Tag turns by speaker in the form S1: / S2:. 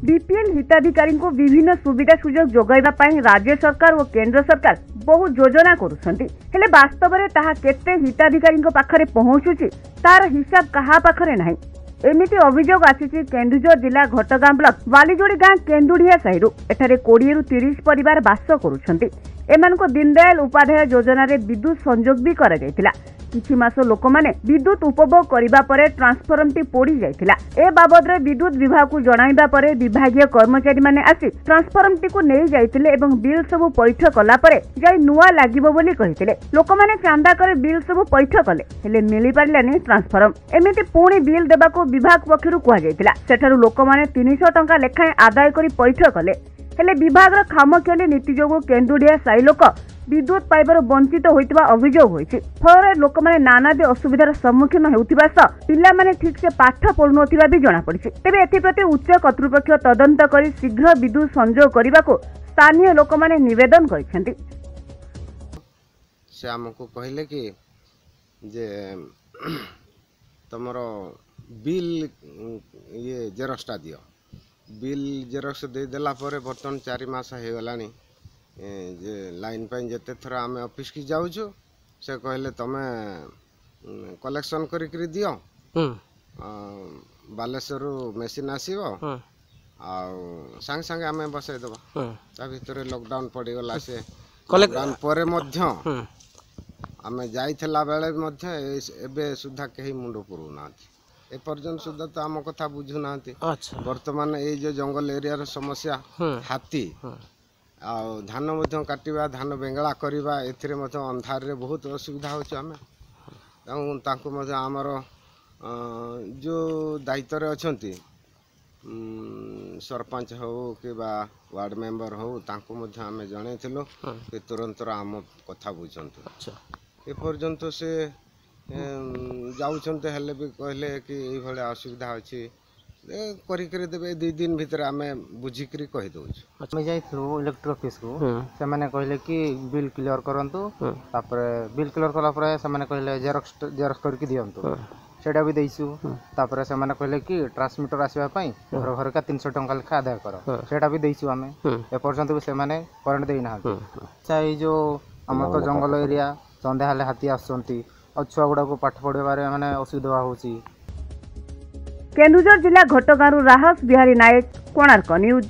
S1: BPL हिताधिकारी को विभिन्न सुविधा सुजोग जोगाइबा पई राज्य सरकार और केंद्र सरकार बहु योजना करुछंती हेले वास्तव में ताहा केते हिताधिकारी पाखरे पहुंचुची तार हिसाब कहा पाखरे नाही। एमिति अभियोग आसीछि केन्दुझर जिला घटगां ब्लॉक वालीजोड़ी गाँ केन्दुढ़िया साहिरु। एठारे 20 ରୁ 30 परिवार बास करुछंती। एमानको दीनदयाल उपाध्याय योजना रे विद्युत संजोग भी करा जायतिला। किछि मास लोक माने विद्युत उपभोग करिबा परे ट्रांसफॉर्मटी पोड़ी जायतिला। ए बाबद रे विद्युत विभाग को जणाइबा परे विभागीय कर्मचारी माने आसी ट्रांसफॉर्मटी को नै जायतिले एवं बिल सब पैठ कला परे जाय नुआ लागिबो बोली कहितिले। लोक माने चांदा करे बिल सब पैठ कले हेले मिली पारलानी ट्रांसफॉर्म। एमिति पुणी बिल देबा को विभाग पक्षरु कुहा जायतिला। सेठारु लोक माने 300 टंका लेखाए आदाय करी पैठ कले हेले विभाग रो खामखियाली नीति जोगु केन्दुढ़िया साई लोक विद्युत पाइबार वंचित होइतिबा अभियोग होइछि। फଳରେ ଲୋକମାନେ नानादी असुविधार सम्मुखीन हेउथिबा स पिल्लामाने ठीक से पाठ पढुनथिबा भी जणा पड़िछि। तेबे एथिप्रति उच्च कर्तृपक्ष तदंत करी शीघ्र विद्युत संजोग करबाको स्थानीय ଲୋକମାନେ निवेदन करिसेंती।
S2: से हमको कहले कि जे तमरो बिल ये जेरक्सटा दियो। बिल जेरक्स दे देला परे बर्तन 4 मास हे गलानी जे लाइन पे जेते थरा आम ऑफिस की जाऊछु से कहले तमे कलेक्शन करी दियो बालेश्वर मेसीन आसीबो आ संग संग आम बसै देबा। ता भितरे लॉकडाउन पड़ी गला से लॉकडाउन परे मध्य आम जाइथला बेले मध्य एबे सुधा कहीं मुंड पुरुना ए पर्यंत सुधा तो आम कथा बुझु नांती। वर्तमान ए जो जंगल एरिया रो समस्या हाथी आ धान मध्य काटिबा धान बेंगला करिबा एथिरे मध्य अंधार रे बहुत असुविधा होछ। आमे तांको मध्य हमर जो दायित्व रे अछंती सरपंच हो कि बा वार्ड मेंबर हो तांको मध्य आमे जणैथिलो कि तुरंत आम कथा बुझंतु। ए पर्यंत से जाउछन्ते हेले भी कहले कि एई भले असुविधा अछि करी करे देबे 2 दिन भीतर आमे बुझी करी कहि दोछ।
S3: मैं जाइथलो इलेक्ट्रिक ऑफिस को से माने कहले कि बिल क्लियर करंतु तापर बिल क्लियर कला पर से माने कहले जेरक्स करके दियंतु सेटा भी देइसु। तापर से माने कहले कि ट्रांसमीटर आसीबा पई घर घर का 300 टंका लेखा आदाय कर सेटा भी देइसु। आमे ए पर्यंत भी से माने करंट देइ ना चाहि जो हमर तो जंगल एरिया संध्या हाले हाथी आसंती और छुआ गुड़ा को पाठ पढ़ारे माने असुविधा होची।
S1: केन्दुझर जिला घटगां राहस बिहारी नायक, कोणार्क न्यूज।